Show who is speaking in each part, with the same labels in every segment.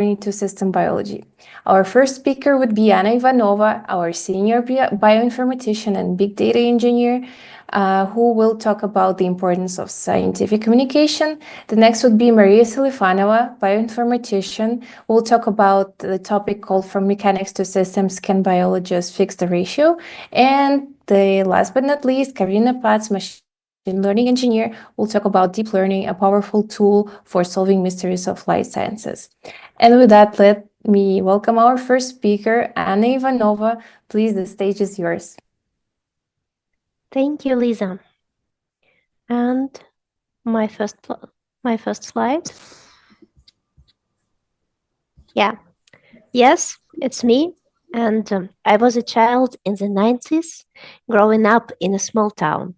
Speaker 1: to system biology. Our first speaker would be Anna Ivanova, our senior bioinformatician and big data engineer, who will talk about the importance of scientific communication. The next would be Maria Selifanova, bioinformatician, who will talk about the topic called From Mechanics to Systems, Can Biologists Fix the Ratio? And the last but not least, Karina, machine learning engineer, will talk about deep learning, a powerful tool for solving mysteries of life sciences. And with that, let me welcome our first speaker, Anna Ivanova. Please, the stage is yours.
Speaker 2: Thank you, Lisa. And my first slide. Yeah. Yes, it's me. And I was a child in the 90s, growing up in a small town.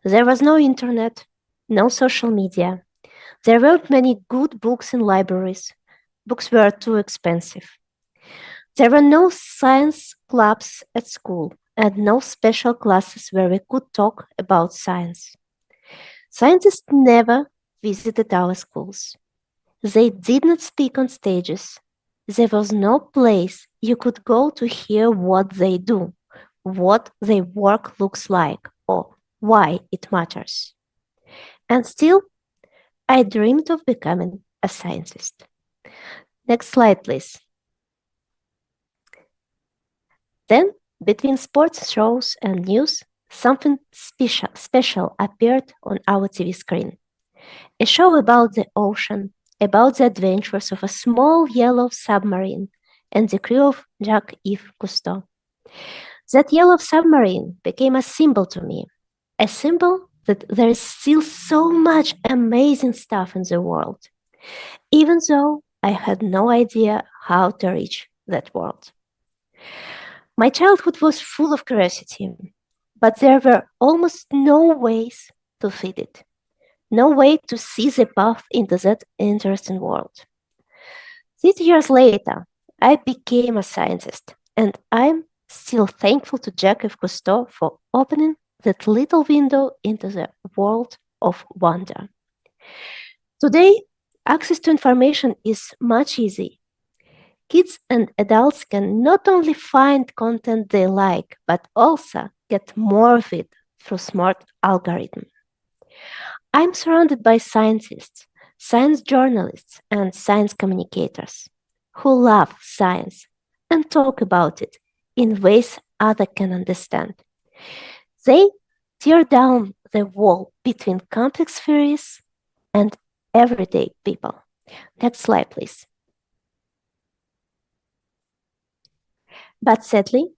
Speaker 2: There was no internet, no social media. There weren't many good books in libraries. Books were too expensive. There were no science clubs at school and no special classes where we could talk about science. Scientists never visited our schools. They did not speak on stages. There was no place you could go to hear what they do, what their work looks like, or why it matters. And still, I dreamed of becoming a scientist. Next slide, please. Then, between sports shows and news, something special appeared on our TV screen. A show about the ocean, about the adventures of a small yellow submarine and the crew of Jacques-Yves Cousteau. That yellow submarine became a symbol to me, a symbol that there is still so much amazing stuff in the world, even though I had no idea how to reach that world. My childhood was full of curiosity, but there were almost no ways to feed it, no way to see the path into that interesting world. 6 years later, I became a scientist, and I'm still thankful to Jacques Cousteau for opening that little window into the world of wonder. Today, access to information is much easier. Kids and adults can not only find content they like, but also get more of it through smart algorithms. I'm surrounded by scientists, science journalists, and science communicators who love science and talk about it in ways others can understand. They tear down the wall between complex theories and everyday people. Next slide, please. But sadly,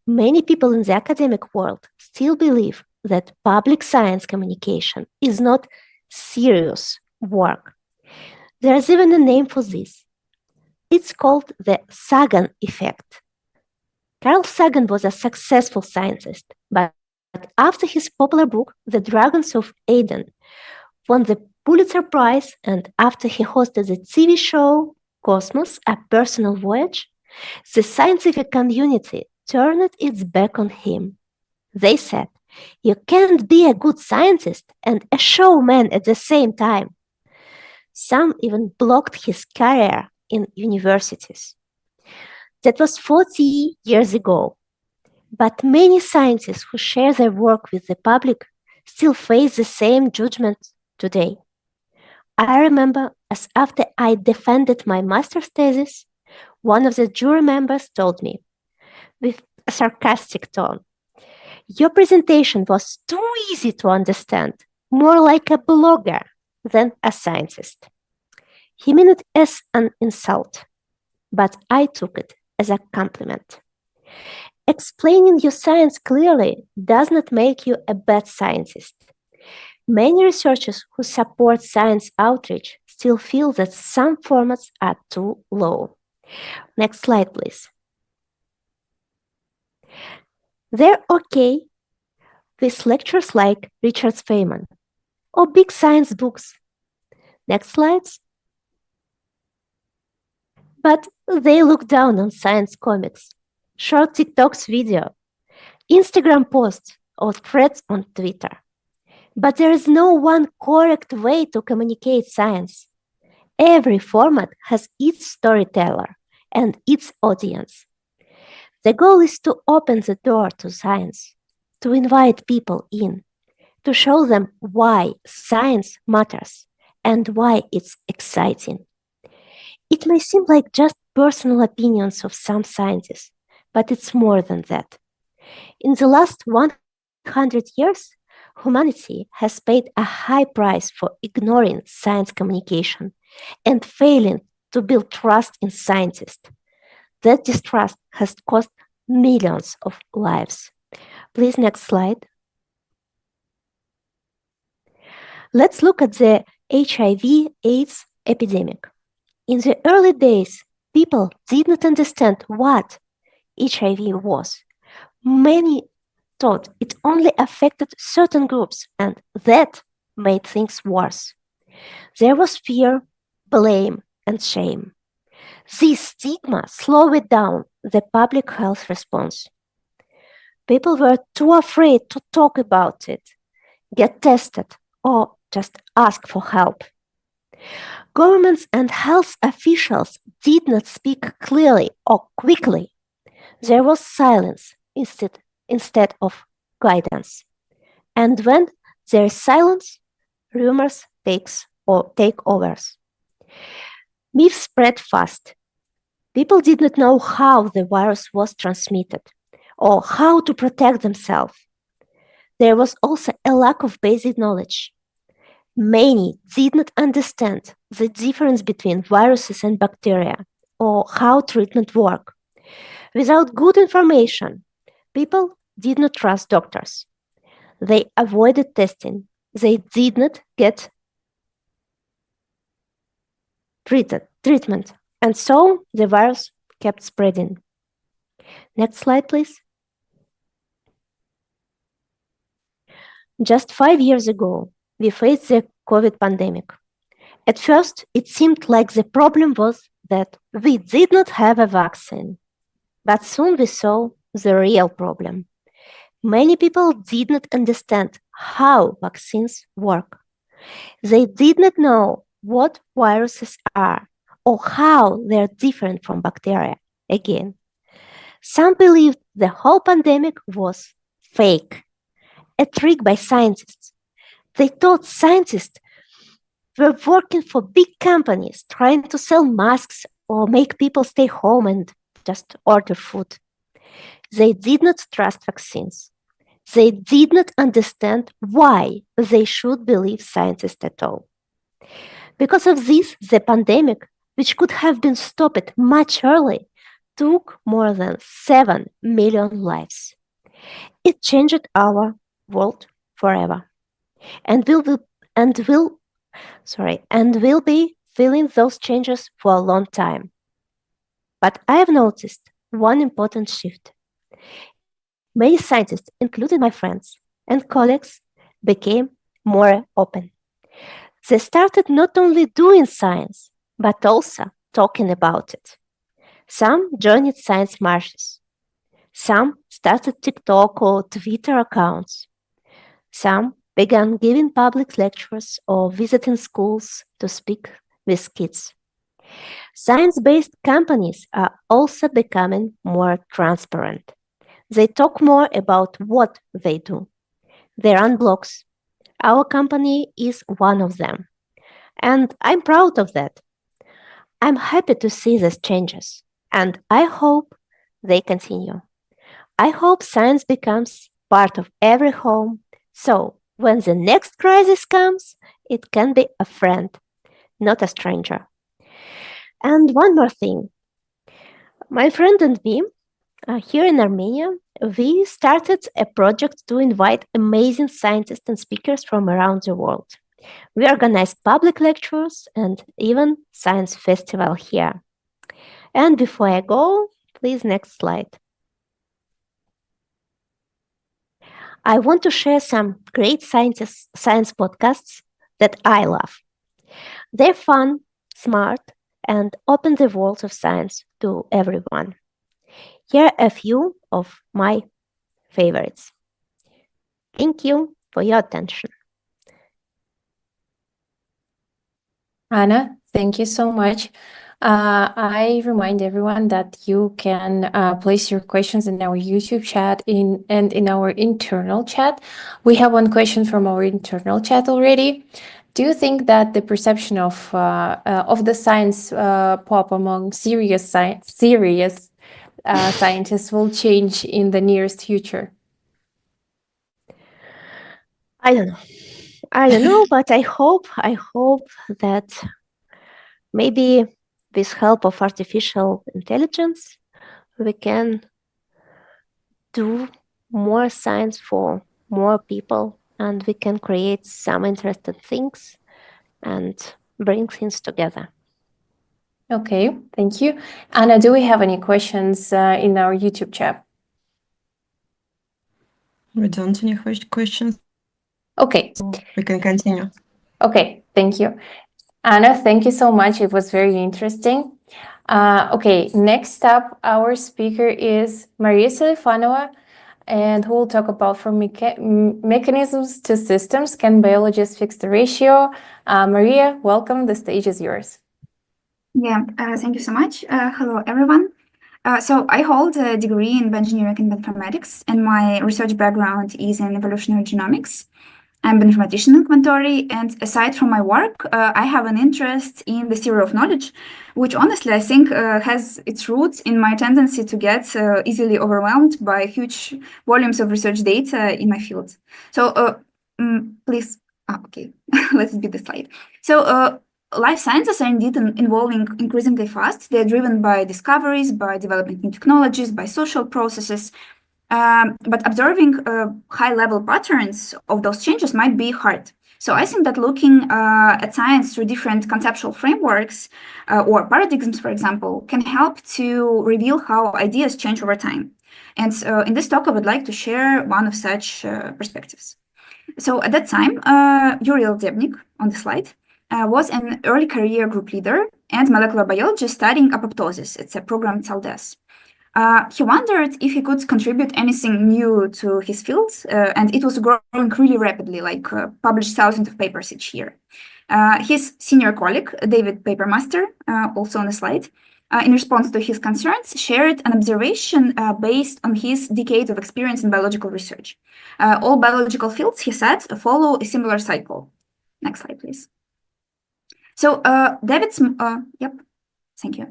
Speaker 2: many people in the academic world still believe that public science communication is not serious work. There's even a name for this. It's called the Sagan effect. Carl Sagan was a successful scientist, but after his popular book, The Dragons of Aden, won the Pulitzer Prize, and after he hosted the TV show Cosmos, A Personal Voyage, the scientific community turned its back on him. They said, "You can't be a good scientist and a showman at the same time." Some even blocked his career in universities. That was 40 years ago. But many scientists who share their work with the public still face the same judgment today. I remember as after I defended my master's thesis, one of the jury members told me, with a sarcastic tone, "Your presentation was too easy to understand, more like a blogger than a scientist." He meant it as an insult, but I took it as a compliment. Explaining your science clearly does not make you a bad scientist. Many researchers who support science outreach still feel that some formats are too low. Next slide, please. They're okay with lectures like Richard Feynman or big science books. Next slides. But they look down on science comics, short TikToks video, Instagram posts, or threads on Twitter. But there is no one correct way to communicate science. Every format has its storyteller and its audience. The goal is to open the door to science, to invite people in, to show them why science matters and why it's exciting. It may seem like just personal opinions of some scientists, but it's more than that. In the last 100 years, humanity has paid a high price for ignoring science communication and failing to build trust in scientists. That distrust has cost millions of lives. Please, next slide. Let's look at the HIV/AIDS epidemic. In the early days, people did not understand what HIV was. Many thought it only affected certain groups, and that made things worse. There was fear, blame, and shame. This stigma slowed down the public health response. People were too afraid to talk about it, get tested, or just ask for help. Governments and health officials did not speak clearly or quickly. There was silence instead of guidance. And when there is silence, rumors take over. Myths spread fast. People did not know how the virus was transmitted or how to protect themselves. There was also a lack of basic knowledge. Many did not understand the difference between viruses and bacteria or how treatment works. Without good information, people did not trust doctors. They avoided testing. They did not get treatment. And so the virus kept spreading. Next slide, please. Just 5 years ago, we faced the COVID pandemic. At first, it seemed like the problem was that we did not have a vaccine. But soon we saw the real problem. Many people did not understand how vaccines work. They did not know what viruses are or how they are different from bacteria. Again, some believed the whole pandemic was fake, a trick by scientists. They thought scientists were working for big companies trying to sell masks or make people stay home and just order food. They did not trust vaccines. They did not understand why they should believe scientists at all. Because of this, the pandemic, which could have been stopped much earlier, took more than 7 million lives. It changed our world forever, and will be feeling those changes for a long time. But I have noticed one important shift. Many scientists, including my friends and colleagues, became more open. They started not only doing science, but also talking about it. Some joined science marches. Some started TikTok or Twitter accounts. Some began giving public lectures or visiting schools to speak with kids. Science-based companies are also becoming more transparent. They talk more about what they do. They run blogs. Our company is one of them. And I'm proud of that. I'm happy to see these changes. And I hope they continue. I hope science becomes part of every home. So when the next crisis comes, it can be a friend, not a stranger. And one more thing. My friend and me, here in Armenia, we started a project to invite amazing scientists and speakers from around the world. We organize public lectures and even science festival here. And before I go, please next slide. I want to share some great science podcasts that I love. They're fun, smart, and open the world of science to everyone. Here are a few of my favorites. Thank you for your attention.
Speaker 1: Anna, thank you so much. I remind everyone that you can place your questions in our YouTube chat and in our internal chat. We have one question from our internal chat already. Do you think that the perception of the science pop among serious scientists will change in the nearest future?
Speaker 2: I don't know. I don't know, but I hope that maybe with help of artificial intelligence, we can do more science for more people, and we can create some interesting things and bring things together.
Speaker 1: Okay, thank you. Anna, do we have any questions in our YouTube chat?
Speaker 3: We don't any questions.
Speaker 1: Okay.
Speaker 3: So we can continue.
Speaker 1: Okay, thank you. Anna, thank you so much. It was very interesting. Okay, next up, our speaker is Maria Selifanova, and who will talk about from mechanisms to systems. Can biologists fix the ratio? Maria, welcome. The stage is yours.
Speaker 4: Yeah, thank you so much. Hello, everyone. So I hold a degree in bioengineering and bioinformatics, and my research background is in evolutionary genomics. I'm an informatician in Quantori, and aside from my work, I have an interest in the theory of knowledge, which honestly I think has its roots in my tendency to get easily overwhelmed by huge volumes of research data in my field. So please, okay, let's beat the slide. So life sciences are indeed evolving increasingly fast. They're driven by discoveries, by developing new technologies, by social processes. But observing high-level patterns of those changes might be hard. So I think that looking at science through different conceptual frameworks or paradigms, for example, can help to reveal how ideas change over time. And in this talk, I would like to share one of such perspectives. So at that time, Uriel Debnik, on the slide, was an early career group leader and molecular biologist studying apoptosis. It's a programmed cell death. He wondered if he could contribute anything new to his field, and it was growing really rapidly, published thousands of papers each year. His senior colleague, David Papermaster, also on the slide, in response to his concerns, shared an observation based on his decades of experience in biological research. All biological fields, he said, follow a similar cycle. Next slide, please. So David's, yep. Thank you.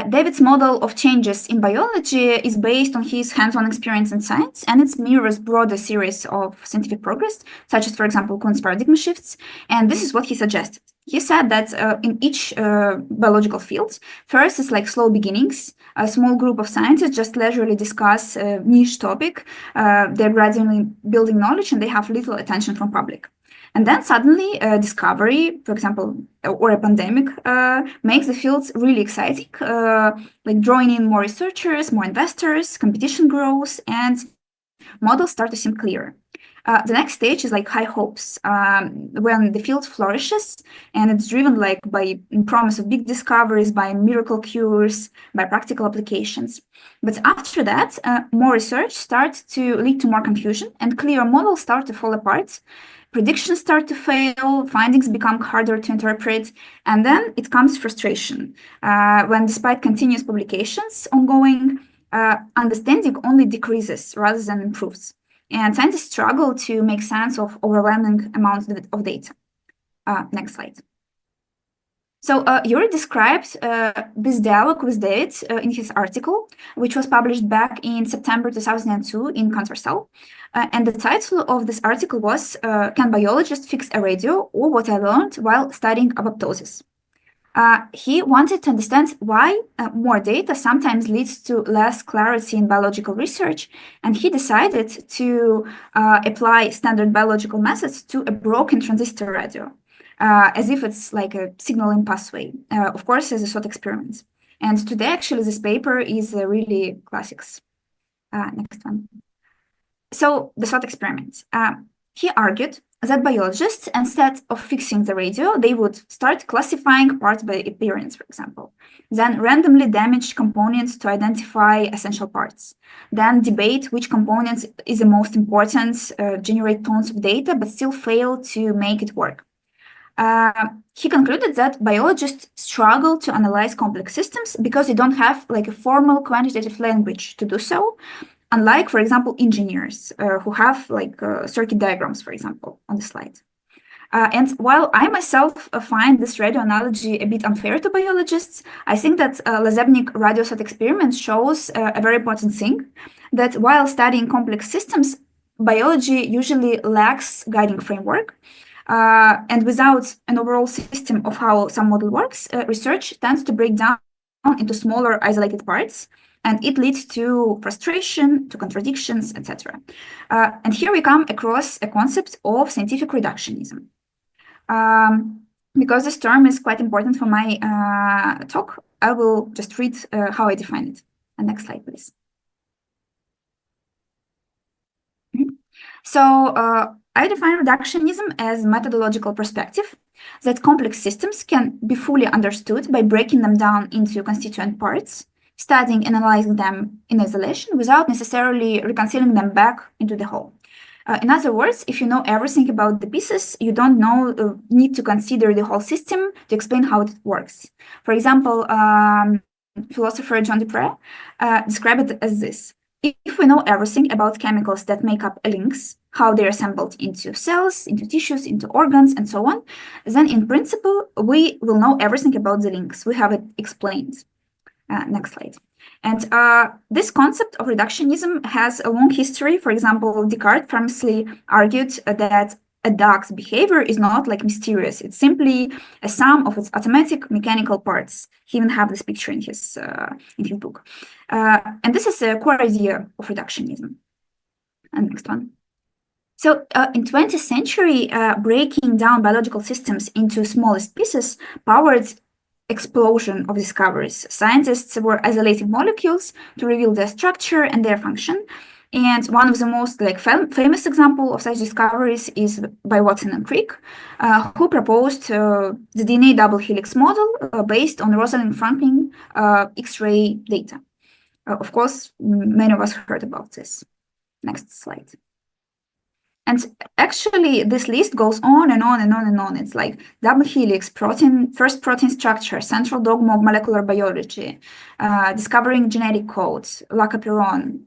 Speaker 4: David's model of changes in biology is based on his hands-on experience in science, and it mirrors broader series of scientific progress, such as, for example, Kuhn's paradigm shifts. And this is what he suggested. He said that in each biological field, first is like slow beginnings. A small group of scientists just leisurely discuss a niche topic. They're gradually building knowledge, and they have little attention from public. And then suddenly a discovery, for example, or a pandemic, makes the fields really exciting, like drawing in more researchers, more investors, competition grows, and models start to seem clearer. The next stage is like high hopes, when the field flourishes and it's driven like by promise of big discoveries, by miracle cures, by practical applications. But after that, more research starts to lead to more confusion, and clear models start to fall apart. Predictions start to fail, findings become harder to interpret, and then it comes frustration, when despite continuous publications ongoing, understanding only decreases rather than improves. And scientists struggle to make sense of overwhelming amounts of data. Next slide. So Yuri described this dialogue with David in his article, which was published back in September 2002 in Quantori. And the title of this article was, Can Biologists Fix a Radio? Or What I Learned While Studying Apoptosis. He wanted to understand why more data sometimes leads to less clarity in biological research, and he decided to apply standard biological methods to a broken transistor radio, as if it's like a signaling pathway, of course, as a thought experiment. And today, actually, this paper is really classics. Next one. So the thought experiment. He argued that biologists, instead of fixing the radio, they would start classifying parts by appearance, for example, then randomly damage components to identify essential parts, then debate which components is the most important, generate tons of data, but still fail to make it work. He concluded that biologists struggle to analyze complex systems because they don't have like a formal quantitative language to do so, unlike, for example, engineers who have like circuit diagrams, for example, on the slide. And while I myself find this radio analogy a bit unfair to biologists, I think that Lazebnik radiosat experiment shows a very important thing, that while studying complex systems, biology usually lacks guiding framework. And without an overall system of how some model works, research tends to break down into smaller isolated parts, and it leads to frustration, to contradictions, etc. And here we come across a concept of scientific reductionism. Because this term is quite important for my talk, I will just read how I define it. And next slide, please. So I define reductionism as a methodological perspective that complex systems can be fully understood by breaking them down into constituent parts, studying and analyzing them in isolation without necessarily reconciling them back into the whole. In other words, if you know everything about the pieces, you don't need to consider the whole system to explain how it works. For example, philosopher John Dupre described it as this. If we know everything about chemicals that make up links, how they're assembled into cells, into tissues, into organs, and so on, then in principle, we will know everything about the links. We have it explained. Next slide. And this concept of reductionism has a long history. For example, Descartes famously argued that a dog's behavior is not like mysterious. It's simply a sum of its automatic mechanical parts. He even have this picture in his book. And this is a core idea of reductionism. And next one. So in 20th century, breaking down biological systems into smallest pieces powered explosion of discoveries. Scientists were isolating molecules to reveal their structure and their function. And one of the most famous example of such discoveries is by Watson and Crick, who proposed the DNA double helix model based on Rosalind Franklin X-ray data. Of course, many of us heard about this. Next slide. And actually, this list goes on and on and on and on. It's like double helix, first protein structure, central dogma of molecular biology, discovering genetic codes, Lacaperon,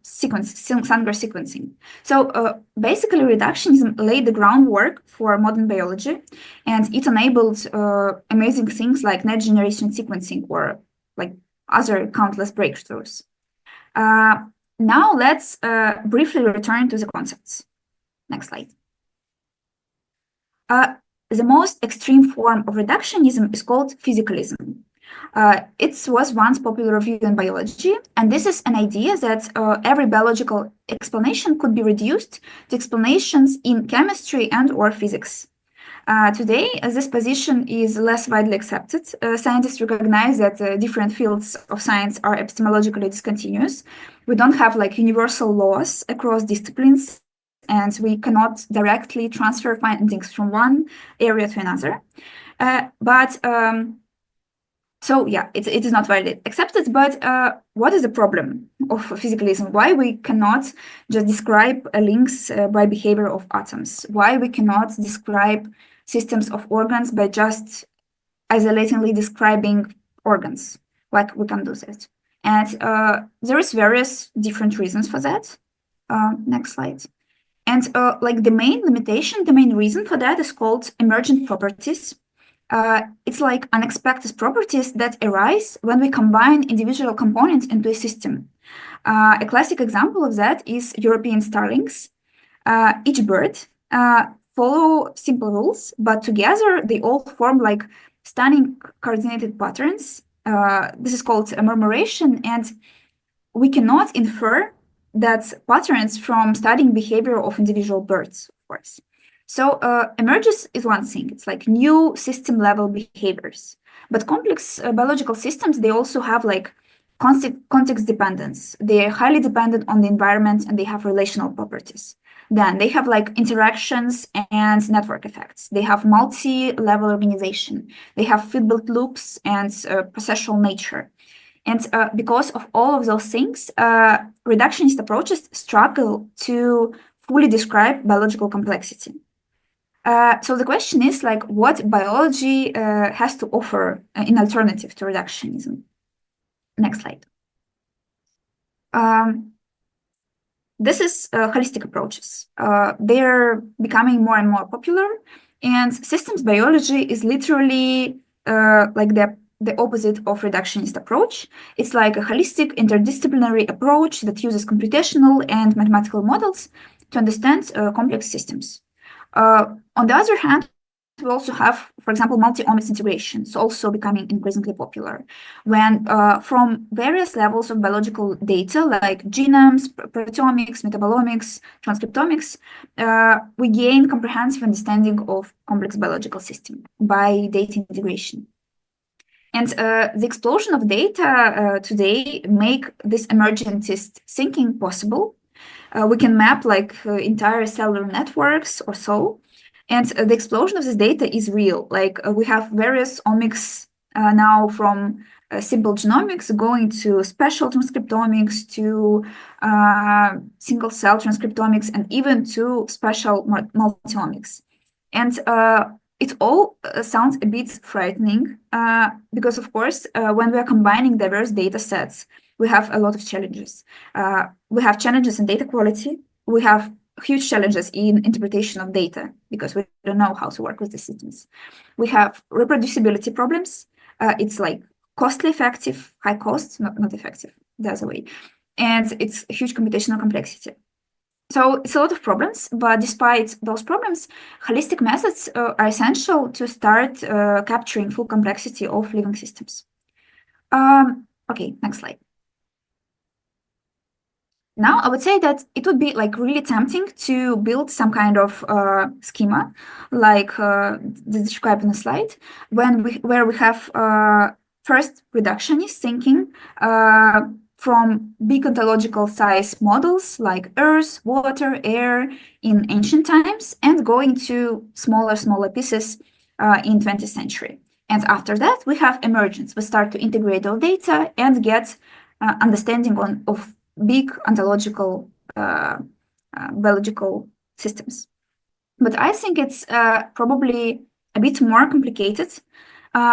Speaker 4: Sanger sequencing. So basically, reductionism laid the groundwork for modern biology, and it enabled amazing things like next generation sequencing or like other countless breakthroughs. Now let's briefly return to the concepts. Next slide. The most extreme form of reductionism is called physicalism. It was once popular view in biology, and this is an idea that every biological explanation could be reduced to explanations in chemistry and or physics. Today, this position is less widely accepted. Scientists recognize that different fields of science are epistemologically discontinuous. We don't have like universal laws across disciplines, and we cannot directly transfer findings from one area to another. So yeah, it is not widely accepted, but what is the problem of physicalism? Why we cannot just describe links by behavior of atoms? Why we cannot describe systems of organs by just isolatingly describing organs, like we can do that? And there is various different reasons for that. Next slide. And like the main limitation, the main reason for that is called emergent properties. It's like unexpected properties that arise when we combine individual components into a system. A classic example of that is European starlings. Each bird follow simple rules, but together they all form like stunning coordinated patterns. This is called a murmuration, and we cannot infer that patterns from studying behavior of individual birds, of course. So emerges is one thing. It's like new system level behaviors. But complex biological systems, they also have like context dependence. They are highly dependent on the environment, and they have relational properties. Then they have like interactions and network effects. They have multi-level organization. They have feedback loops and processual nature. And because of all of those things, reductionist approaches struggle to fully describe biological complexity. So the question is like, what biology has to offer in alternative to reductionism? Next slide. This is holistic approaches. They're becoming more and more popular, and systems biology is literally like the opposite of reductionist approach. It's like a holistic interdisciplinary approach that uses computational and mathematical models to understand complex systems. On the other hand, we also have, for example, multi-omics integrations, also becoming increasingly popular, when from various levels of biological data, like genomes, proteomics, metabolomics, transcriptomics, we gain comprehensive understanding of complex biological system by data integration. And the explosion of data today make this emergentist thinking possible. We can map like entire cellular networks or so. And the explosion of this data is real. Like we have various omics now, from simple genomics going to special transcriptomics to single cell transcriptomics and even to special multiomics. And it all sounds a bit frightening because, of course, when we are combining diverse data sets, we have a lot of challenges. We have challenges in data quality. We have huge challenges in interpretation of data because we don't know how to work with the systems. We have reproducibility problems. It's like costly effective, high cost, not effective, the other way. And it's huge computational complexity. So it's a lot of problems, but despite those problems, holistic methods are essential to start capturing full complexity of living systems. Okay, next slide. Now, I would say that it would be like really tempting to build some kind of schema, like described in the slide, where we have first reductionist thinking from big ontological size models like earth, water, air in ancient times, and going to smaller pieces in 20th century. And after that, we have emergence. We start to integrate all data and get understanding of big ontological biological systems. But I think it's probably a bit more complicated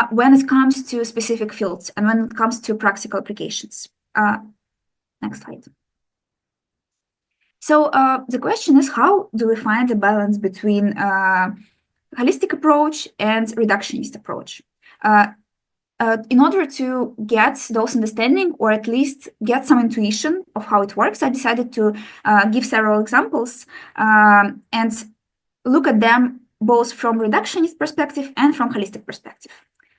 Speaker 4: when it comes to specific fields and when it comes to practical applications. Next slide. So the question is, how do we find a balance between holistic approach and reductionist approach? In order to get those understanding, or at least get some intuition of how it works, I decided to give several examples and look at them both from reductionist perspective and from holistic perspective.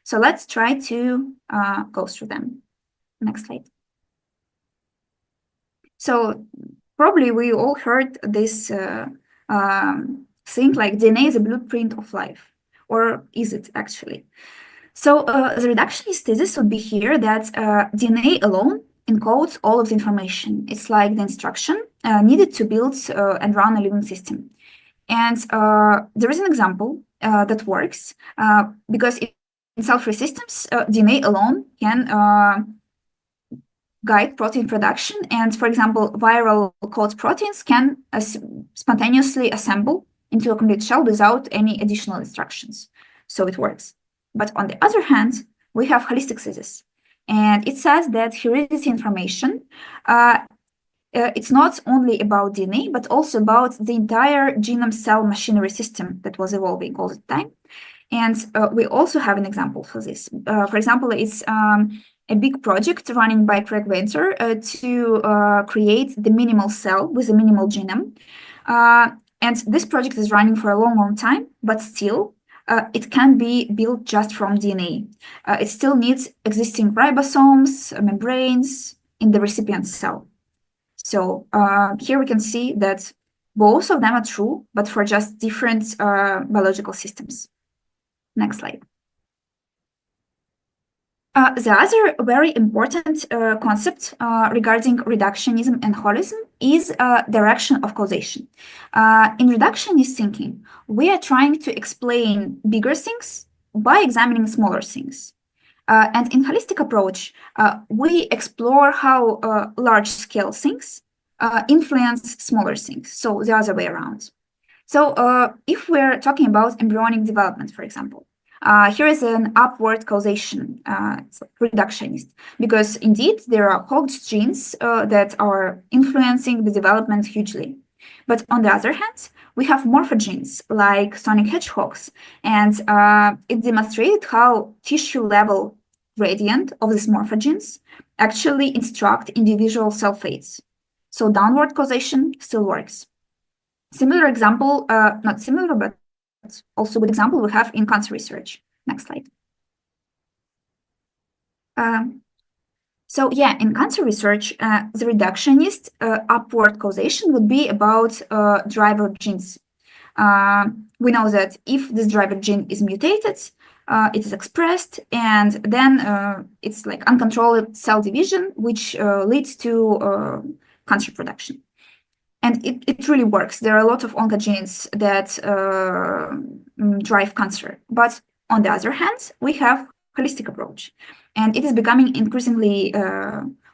Speaker 4: So let's try to go through them. Next slide. So probably we all heard this thing like DNA is a blueprint of life, or is it actually? So the reductionist thesis would be here that DNA alone encodes all of the information. It's like the instruction needed to build and run a living system. And there is an example that works because in cell-free systems, DNA alone can guide protein production. And for example, viral code proteins can spontaneously assemble into a complete shell without any additional instructions. So it works. But on the other hand, we have holistic thesis. And it says that heredity information, it's not only about DNA, but also about the entire genome cell machinery system that was evolving all the time. And we also have an example for this. For example, it's a big project running by Craig Venter to create the minimal cell with a minimal genome. And this project is running for a long time, but still, it can be built just from DNA. It still needs existing ribosomes, membranes in the recipient cell. So here we can see that both of them are true, but for just different biological systems. Next slide. The other very important concept regarding reductionism and holism is direction of causation. In reductionist thinking, we are trying to explain bigger things by examining smaller things. And in holistic approach, we explore how large-scale things influence smaller things, so the other way around. So if we're talking about embryonic development, for example, here is an upward causation, it's reductionist, because indeed there are host genes that are influencing the development hugely. But on the other hand, we have morphogenes like sonic hedgehogs, and it demonstrated how tissue-level gradient of these morphogenes actually instruct individual cell fates. So downward causation still works. Similar example, not similar, but also good example we have in cancer research. Next slide. So yeah, in cancer research, the reductionist upward causation would be about driver genes. We know that if this driver gene is mutated, it is expressed, and then it's like uncontrolled cell division, which leads to cancer production. And it really works. There are a lot of oncogenes that drive cancer. But on the other hand, we have holistic approach, and it is becoming increasingly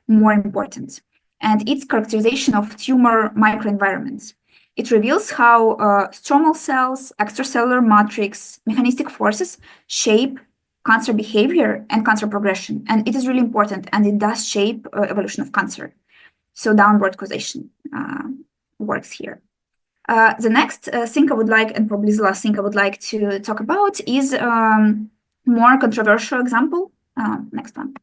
Speaker 4: more important. And its characterization of tumor microenvironments. It reveals how stromal cells, extracellular matrix, mechanistic forces shape cancer behavior and cancer progression. And it is really important, and it does shape evolution of cancer. So downward causation works here. The next thing I would like, and probably the last thing I would like to talk about, is more controversial example. Next one.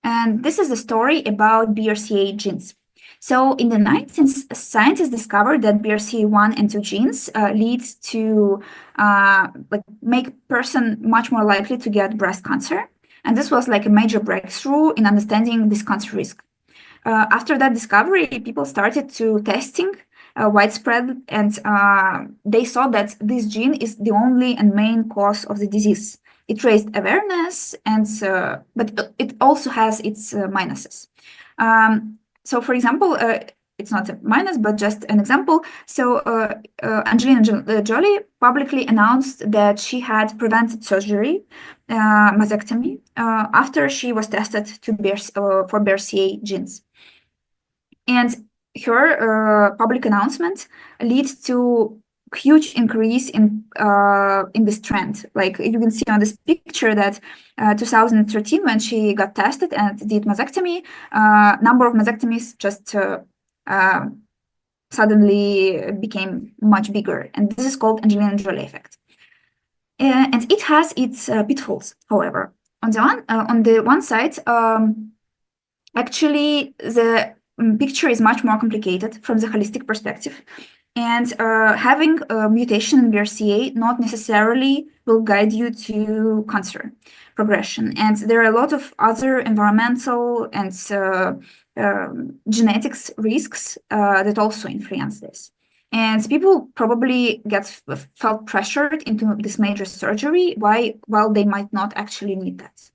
Speaker 4: And this is a story about BRCA genes. So in the 19th, scientists discovered that BRCA1 and 2 genes lead to like make person much more likely to get breast cancer. And this was like a major breakthrough in understanding this cancer risk. After that discovery, people started to testing widespread, and they saw that this gene is the only and main cause of the disease. It raised awareness, and but it also has its minuses. So, for example, it's not a minus, but just an example. So, Angelina Jolie publicly announced that she had prevented surgery, mastectomy, after she was tested for BRCA genes. And her public announcement leads to huge increase in this trend. Like you can see on this picture that 2013, when she got tested and did mastectomy, number of mastectomies just suddenly became much bigger. And this is called Angelina Jolie effect. And it has its pitfalls, however. On the one side, actually the picture is much more complicated from the holistic perspective. And having a mutation in BRCA not necessarily will guide you to cancer progression. And there are a lot of other environmental and genetics risks that also influence this. And people probably felt pressured into this major surgery while they might not actually need that.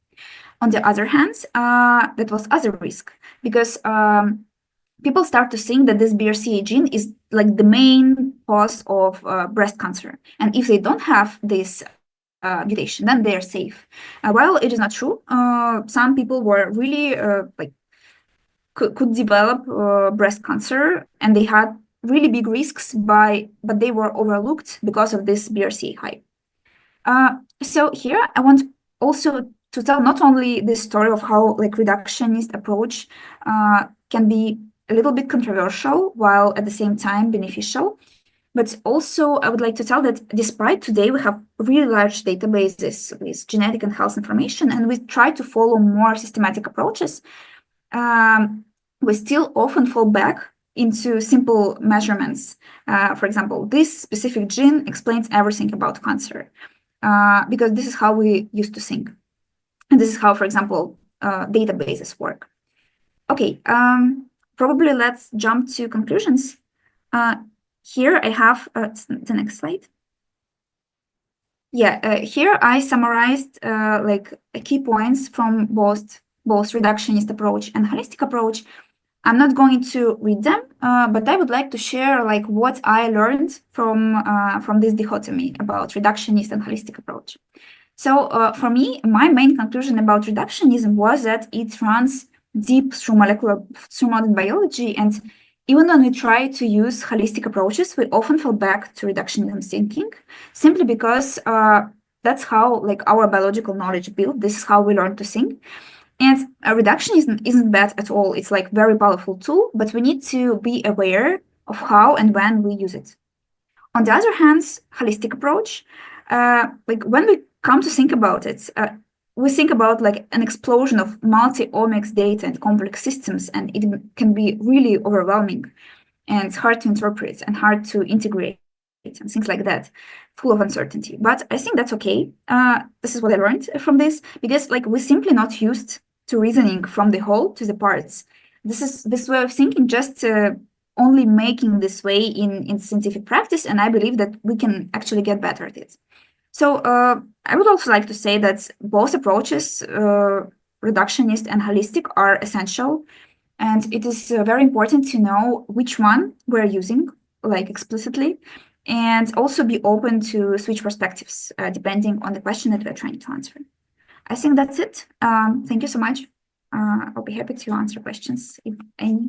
Speaker 4: On the other hand, that was other risk, because people start to think that this BRCA gene is like the main cause of breast cancer. And if they don't have this mutation, then they are safe. While it is not true, some people were really could develop breast cancer, and they had really big risks but they were overlooked because of this BRCA hype. So here I want also to tell not only the story of how like reductionist approach can be a little bit controversial while at the same time beneficial, but also I would like to tell that despite today we have really large databases with genetic and health information, and we try to follow more systematic approaches, we still often fall back into simple measurements. For example, this specific gene explains everything about cancer, because this is how we used to think. And this is how, for example, databases work. Okay, probably let's jump to conclusions. Here I have the next slide. Yeah, here I summarized like key points from both reductionist approach and holistic approach. I'm not going to read them, but I would like to share like what I learned from this dichotomy about reductionist and holistic approach. So for me, my main conclusion about reductionism was that it runs deep through modern biology, and even when we try to use holistic approaches, we often fall back to reductionism thinking, simply because that's how like our biological knowledge built. This is how we learn to think. And reductionism isn't bad at all. It's like very powerful tool, but we need to be aware of how and when we use it. On the other hand, holistic approach, like when we come to think about it, we think about like an explosion of multi-omics data and complex systems, and it can be really overwhelming and hard to interpret and hard to integrate and things like that, full of uncertainty. But I think that's okay. This is what I learned from this, because like we're simply not used to reasoning from the whole to the parts. This way of thinking just only making this way in scientific practice, and I believe that we can actually get better at it. So I would also like to say that both approaches, reductionist and holistic, are essential, and it is very important to know which one we're using, like explicitly, and also be open to switch perspectives depending on the question that we're trying to answer. I think that's it. Thank you so much. I'll be happy to answer questions if any.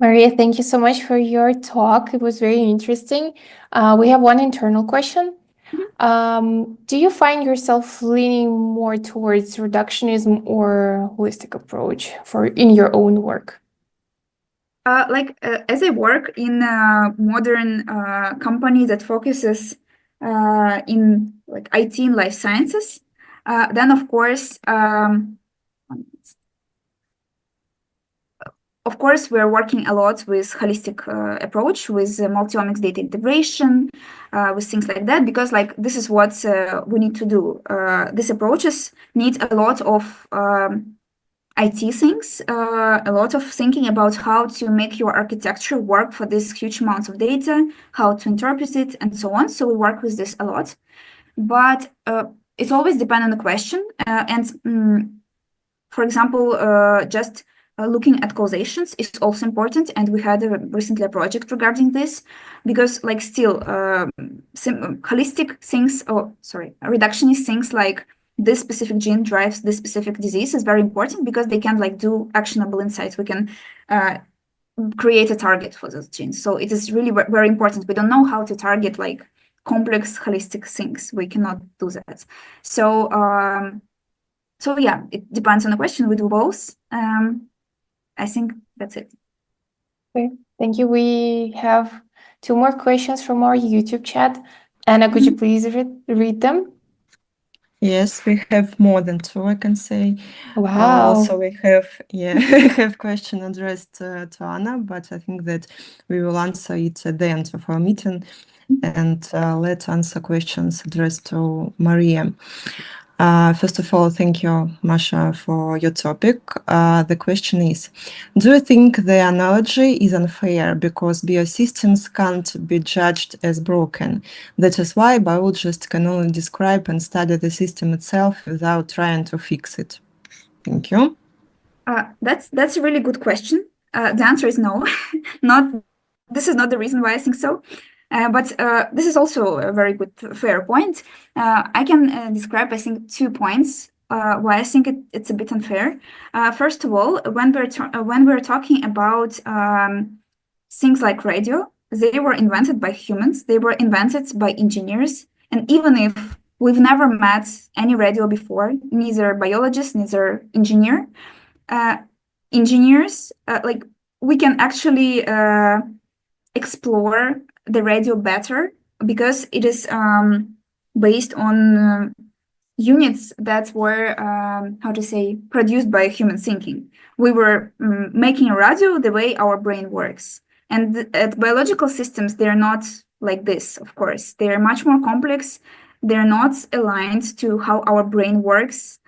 Speaker 1: Maria, thank you so much for your talk. It was very interesting. We have one internal question. Do you find yourself leaning more towards reductionism or holistic approach in your own work?
Speaker 4: As I work in a modern company that focuses in like IT and life sciences, then of course, we're working a lot with holistic approach, with multi-omics data integration, with things like that, because like this is what we need to do. These approaches need a lot of IT things, a lot of thinking about how to make your architecture work for this huge amounts of data, how to interpret it, and so on. So we work with this a lot, but it always depends on the question. For example, just looking at causations is also important, and we had recently a project regarding this, because like still holistic things, reductionist things like this specific gene drives this specific disease is very important, because they can like do actionable insights. We can create a target for those genes. So it is really very important. We don't know how to target like complex holistic things. We cannot do that. So so yeah, it depends on the question. We do both. I think that's it.
Speaker 1: Okay, thank you. We have 2 more questions from our YouTube chat. Anna, could you please read them?
Speaker 3: Yes, we have more than 2, I can say.
Speaker 1: Wow.
Speaker 3: So we have, we have question addressed to Anna, but I think that we will answer it at the end of our meeting. And let's answer questions addressed to Maria. First of all, thank you, Masha, for your topic. The question is, do you think the analogy is unfair because biosystems can't be judged as broken? That is why biologists can only describe and study the system itself without trying to fix it. Thank you.
Speaker 4: That's a really good question. The answer is no. This is not the reason why I think so. But this is also a very good, fair point. I can describe, I think, 2 points why I think it's a bit unfair. First of all, when we're talking about things like radio, they were invented by humans. They were invented by engineers. And even if we've never met any radio before, neither biologist, neither engineer, engineers, like we can actually explore the radio better, because it is based on units that were, produced by human thinking. We were making a radio the way our brain works. And at biological systems, they're not like this, of course. They're much more complex. They're not aligned to how our brain works.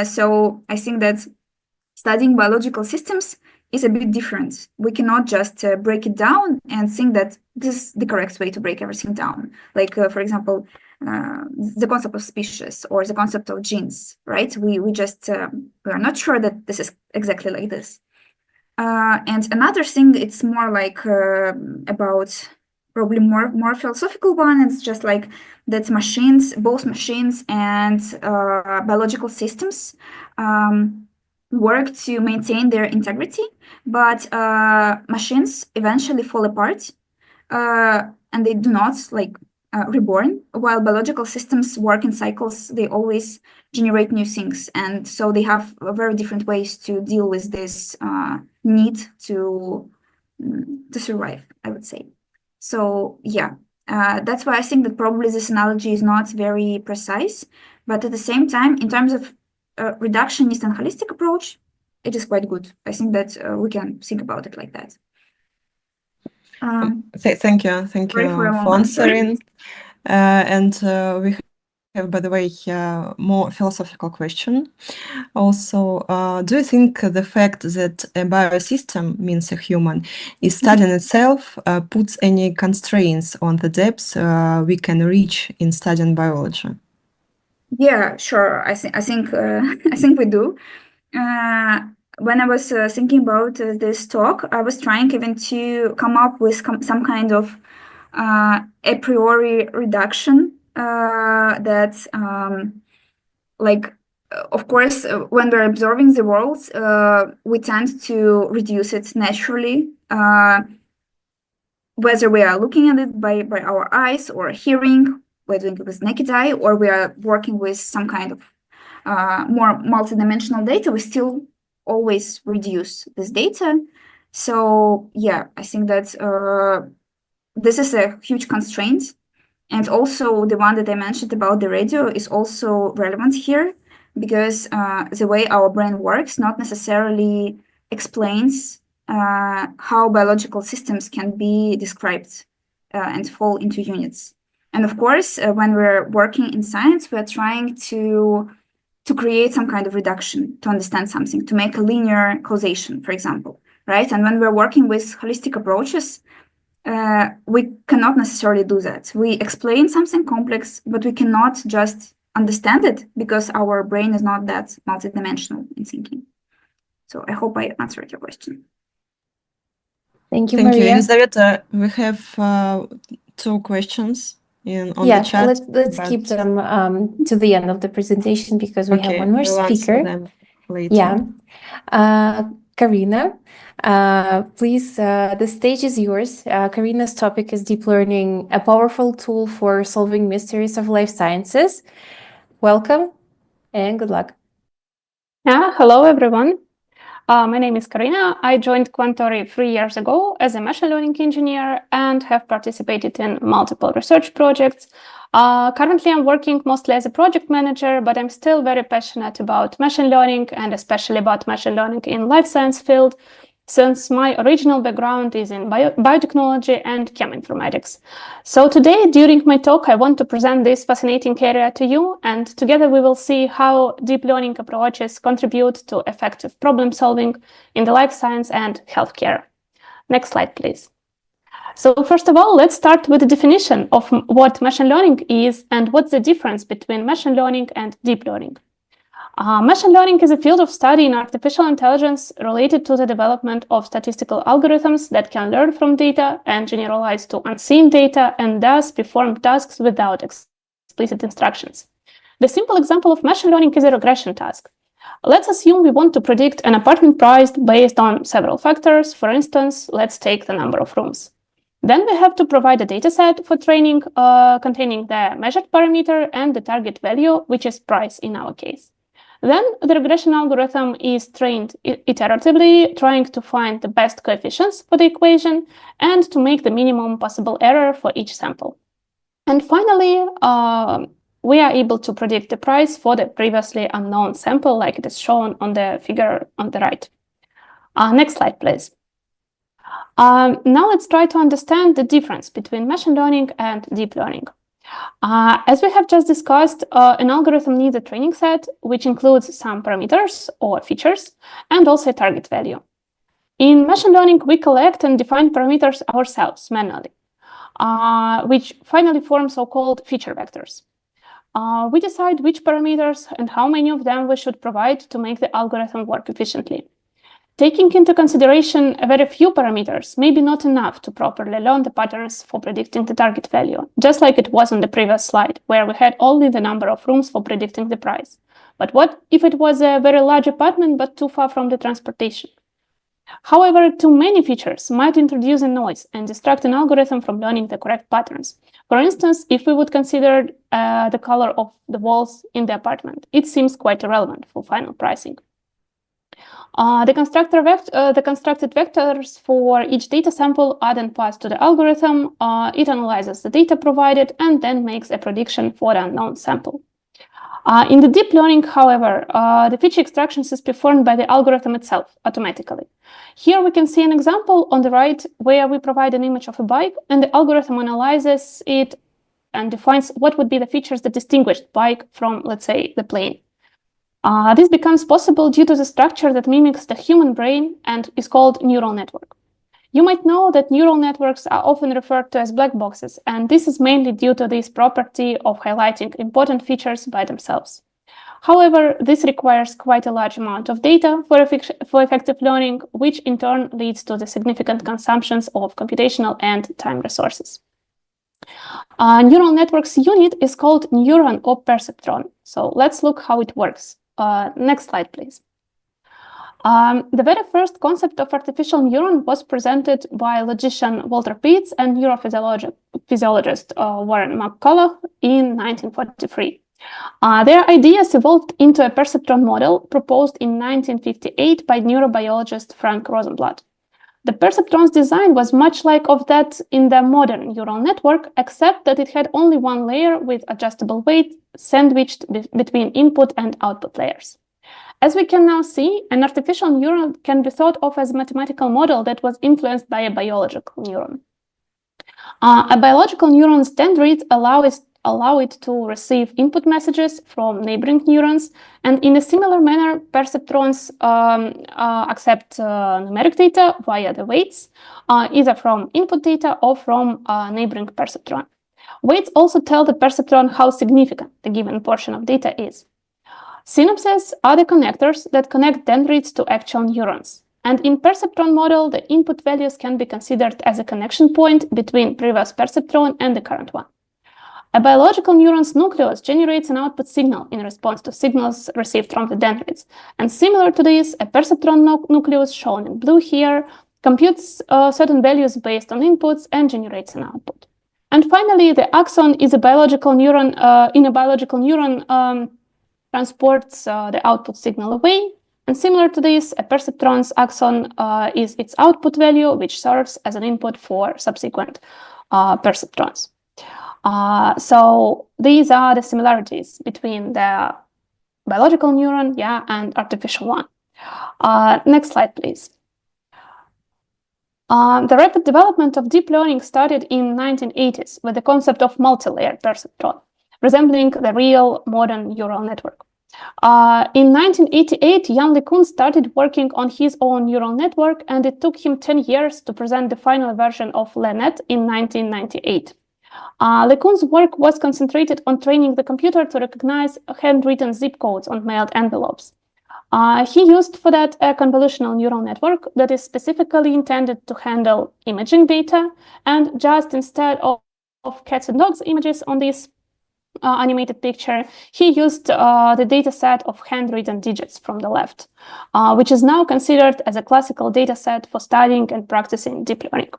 Speaker 4: So I think that studying biological systems is a bit different. We cannot just break it down and think that this is the correct way to break everything down. Like, for example, the concept of species or the concept of genes, right? We are not sure that this is exactly like this. And another thing, it's more like about probably more philosophical one. It's just like that both machines and biological systems work to maintain their integrity, but machines eventually fall apart and they do not reborn, while biological systems work in cycles. They always generate new things, and so they have very different ways to deal with this need to survive, I would say. So yeah, that's why I think that probably this analogy is not very precise, but at the same time, in terms of reductionist and holistic approach, it is quite good. I think that we can think about it like that.
Speaker 3: Thank you for answering. And we have, by the way, more philosophical question. Also, do you think the fact that a biosystem means a human is studying itself puts any constraints on the depths we can reach in studying biology?
Speaker 4: Yeah, sure. I think we do. When I was thinking about this talk, I was trying even to come up with some kind of a priori reduction that, of course, when we're observing the world, we tend to reduce it naturally, whether we are looking at it by our eyes or hearing, we're doing it with naked eye, or we are working with some kind of more multidimensional data, we still always reduce this data. So yeah, I think that this is a huge constraint. And also the one that I mentioned about the radio is also relevant here, because the way our brain works not necessarily explains how biological systems can be described and fall into units. And of course, when we're working in science, we're trying to create some kind of reduction to understand something, to make a linear causation, for example, right? And when we're working with holistic approaches, we cannot necessarily do that. We explain something complex, but we cannot just understand it because our brain is not that multidimensional in thinking. So I hope I answered your question.
Speaker 1: Thank you,
Speaker 3: Thank
Speaker 1: Maria.
Speaker 3: you, Elizaveta. We have 2 questions on the chat.
Speaker 1: Let's keep them to the end of the presentation because we have one more
Speaker 3: we'll
Speaker 1: speaker.
Speaker 3: Answer them later.
Speaker 1: Karina, please, the stage is yours. Karina's topic is deep learning, a powerful tool for solving mysteries of life sciences. Welcome and good luck.
Speaker 5: Hello, everyone. My name is Karina. I joined Quantori 3 years ago as a machine learning engineer and have participated in multiple research projects. Currently, I'm working mostly as a project manager, but I'm still very passionate about machine learning and especially about machine learning in life science field, since my original background is in biotechnology and cheminformatics. So today, during my talk, I want to present this fascinating area to you, and together we will see how deep learning approaches contribute to effective problem solving in the life science and healthcare. Next slide, please. So first of all, let's start with the definition of what machine learning is and what's the difference between machine learning and deep learning. Machine learning is a field of study in artificial intelligence related to the development of statistical algorithms that can learn from data and generalize to unseen data and thus perform tasks without explicit instructions. The simple example of machine learning is a regression task. Let's assume we want to predict an apartment price based on several factors. For instance, let's take the number of rooms. Then we have to provide a dataset for training containing the measured parameter and the target value, which is price in our case. Then the regression algorithm is trained iteratively, trying to find the best coefficients for the equation and to make the minimum possible error for each sample. And finally, we are able to predict the price for the previously unknown sample, like it is shown on the figure on the right. Next slide, please. Now let's try to understand the difference between machine learning and deep learning. As we have just discussed, an algorithm needs a training set, which includes some parameters or features, and also a target value. In machine learning, we collect and define parameters ourselves manually, which finally form so-called feature vectors. We decide which parameters and how many of them we should provide to make the algorithm work efficiently. Taking into consideration a very few parameters may be not enough to properly learn the patterns for predicting the target value, just like it was on the previous slide, where we had only the number of rooms for predicting the price. But what if it was a very large apartment but too far from the transportation? However, too many features might introduce a noise and distract an algorithm from learning the correct patterns. For instance, if we would consider the color of the walls in the apartment, it seems quite irrelevant for final pricing. The constructed vectors for each data sample are then passed to the algorithm. It analyzes the data provided and then makes a prediction for the unknown sample. In the deep learning, however, the feature extraction is performed by the algorithm itself automatically. Here we can see an example on the right where we provide an image of a bike and the algorithm analyzes it and defines what would be the features that distinguish the bike from, let's say, the plane. This becomes possible due to the structure that mimics the human brain and is called neural network. You might know that neural networks are often referred to as black boxes, and this is mainly due to this property of highlighting important features by themselves. However, this requires quite a large amount of data for effective learning, which in turn leads to the significant consumptions of computational and time resources. Neural networks unit is called neuron or perceptron. So let's look how it works. Next slide, please. The very first concept of artificial neuron was presented by logician Walter Pitts and neurophysiologist Warren McCulloch in 1943. Their ideas evolved into a perceptron model proposed in 1958 by neurobiologist Frank Rosenblatt. The perceptron's design was much like of that in the modern neural network, except that it had only one layer with adjustable weight sandwiched between input and output layers. As we can now see, an artificial neuron can be thought of as a mathematical model that was influenced by a biological neuron. A biological neuron's dendrites allow it to receive input messages from neighboring neurons, and in a similar manner, perceptrons accept numeric data via the weights, either from input data or from neighboring perceptron. Weights also tell the perceptron how significant the given portion of data is. Synapses are the connectors that connect dendrites to actual neurons. And in perceptron model, the input values can be considered as a connection point between previous perceptron and the current one. A biological neuron's nucleus generates an output signal in response to signals received from the dendrites. And similar to this, a perceptron nucleus, shown in blue here, computes certain values based on inputs and generates an output. And finally, the axon is a biological neuron. In a biological neuron, transports the output signal away. And similar to this, a perceptron's axon is its output value, which serves as an input for subsequent perceptrons. So these are the similarities between the biological neuron, and artificial one. Next slide, please. The rapid development of deep learning started in 1980s with the concept of multi-layer perceptron, resembling the real modern neural network. In 1988, Jan LeCun started working on his own neural network, and it took him 10 years to present the final version of LeNet in 1998. LeCun's work was concentrated on training the computer to recognize handwritten zip codes on mailed envelopes. He used for that a convolutional neural network that is specifically intended to handle imaging data, and just instead of cats and dogs images on this animated picture, he used the data set of handwritten digits from the left, which is now considered as a classical data set for studying and practicing deep learning.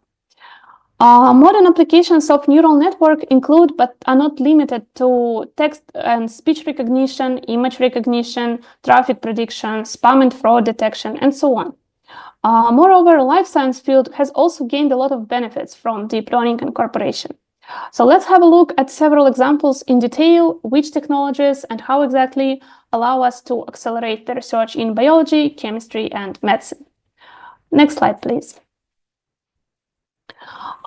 Speaker 5: Modern applications of neural network include, but are not limited to, text and speech recognition, image recognition, traffic prediction, spam and fraud detection, and so on. Moreover, life science field has also gained a lot of benefits from deep learning incorporation. So let's have a look at several examples in detail, which technologies and how exactly allow us to accelerate the research in biology, chemistry, and medicine. Next slide, please.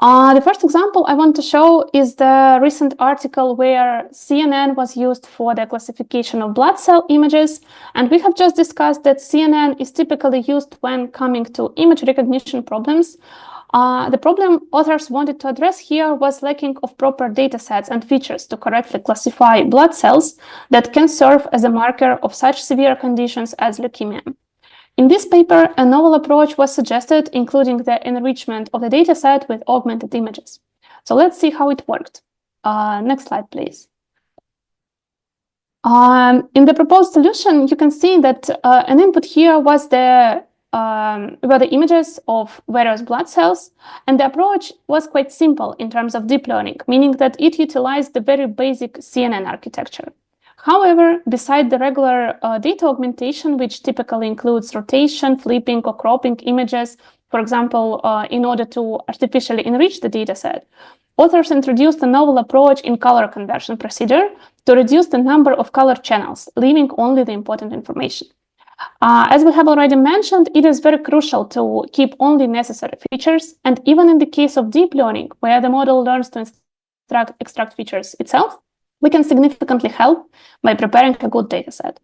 Speaker 5: The first example I want to show is the recent article where CNN was used for the classification of blood cell images. And we have just discussed that CNN is typically used when coming to image recognition problems. The problem authors wanted to address here was lacking of proper data sets and features to correctly classify blood cells that can serve as a marker of such severe conditions as leukemia. In this paper, a novel approach was suggested, including the enrichment of the dataset with augmented images. So let's see how it worked. Next slide, please. In the proposed solution, you can see that an input here was were the images of various blood cells, and the approach was quite simple in terms of deep learning, meaning that it utilized the very basic CNN architecture. However, beside the regular data augmentation, which typically includes rotation, flipping, or cropping images, for example, in order to artificially enrich the dataset, authors introduced a novel approach in color conversion procedure to reduce the number of color channels, leaving only the important information. As we have already mentioned, it is very crucial to keep only necessary features, and even in the case of deep learning, where the model learns to extract features itself, we can significantly help by preparing a good dataset.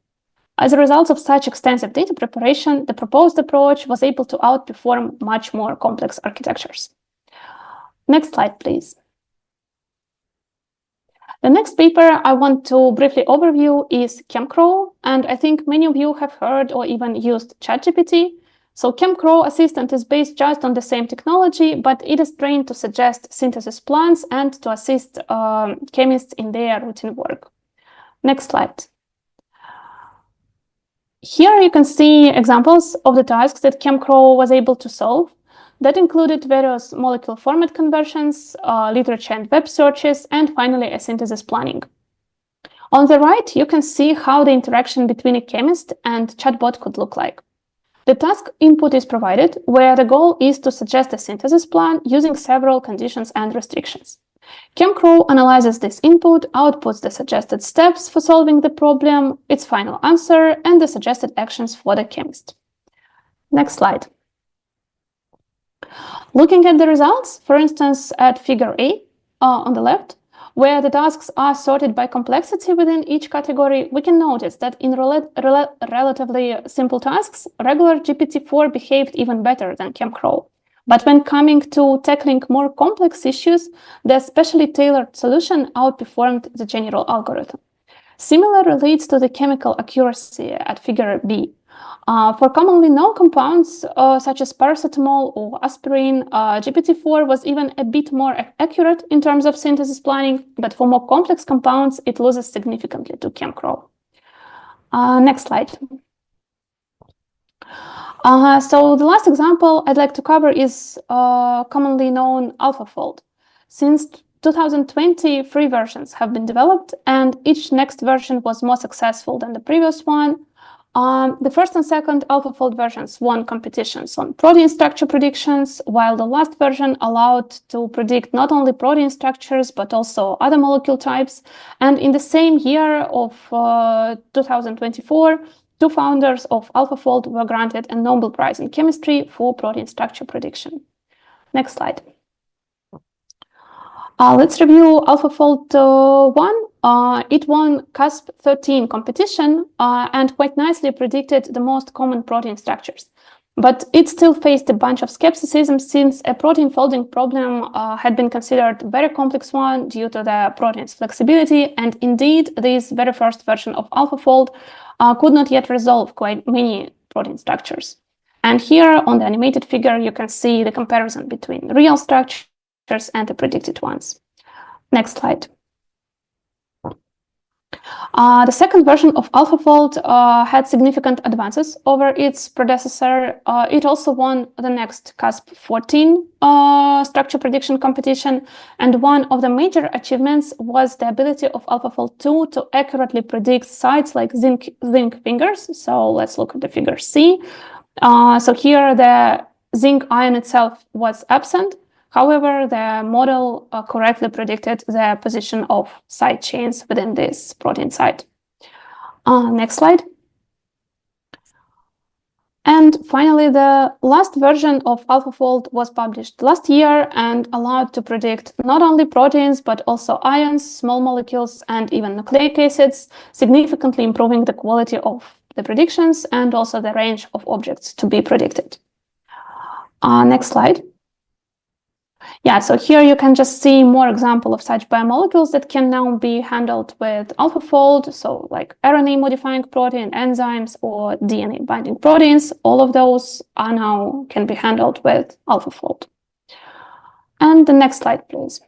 Speaker 5: As a result of such extensive data preparation, the proposed approach was able to outperform much more complex architectures. Next slide, please. The next paper I want to briefly overview is ChemCrow, and I think many of you have heard or even used ChatGPT. So ChemCrow Assistant is based just on the same technology, but it is trained to suggest synthesis plans and to assist chemists in their routine work. Next slide. Here you can see examples of the tasks that ChemCrow was able to solve. That included various molecule format conversions, literature and web searches, and finally, a synthesis planning. On the right, you can see how the interaction between a chemist and chatbot could look like. The task input is provided, where the goal is to suggest a synthesis plan using several conditions and restrictions. ChemCrow analyzes this input, outputs the suggested steps for solving the problem, its final answer, and the suggested actions for the chemist. Next slide. Looking at the results, for instance, at figure A on the left, where the tasks are sorted by complexity within each category, we can notice that in relatively simple tasks, regular GPT-4 behaved even better than ChemCrow. But when coming to tackling more complex issues, the specially tailored solution outperformed the general algorithm. Similar relates to the chemical accuracy at figure B. For commonly known compounds, such as paracetamol or aspirin, GPT-4 was even a bit more accurate in terms of synthesis planning, but for more complex compounds, it loses significantly to ChemCrow. Next slide. So the last example I'd like to cover is commonly known AlphaFold. Since 2020, 3 versions have been developed, and each next version was more successful than the previous one. The first and second AlphaFold versions won competitions on protein structure predictions, while the last version allowed to predict not only protein structures, but also other molecule types. And in the same year of 2024, 2 founders of AlphaFold were granted a Nobel Prize in Chemistry for protein structure prediction. Next slide. Let's review AlphaFold 1. It won CASP13 competition and quite nicely predicted the most common protein structures. But it still faced a bunch of skepticism since a protein folding problem had been considered a very complex one due to the protein's flexibility. And indeed, this very first version of AlphaFold could not yet resolve quite many protein structures. And here on the animated figure, you can see the comparison between real structures and the predicted ones. Next slide. The second version of AlphaFold had significant advances over its predecessor. It also won the next CASP14 structure prediction competition, and one of the major achievements was the ability of AlphaFold 2 to accurately predict sites like zinc fingers. So let's look at the figure C. So here the zinc ion itself was absent. However, the model correctly predicted the position of side chains within this protein site. Next slide. And finally, the last version of AlphaFold was published last year and allowed to predict not only proteins, but also ions, small molecules, and even nucleic acids, significantly improving the quality of the predictions and also the range of objects to be predicted. Next slide. Yeah, so here you can just see more example of such biomolecules that can now be handled with AlphaFold. So like RNA modifying protein, enzymes, or DNA binding proteins, all of those are now can be handled with AlphaFold. And the next slide, please.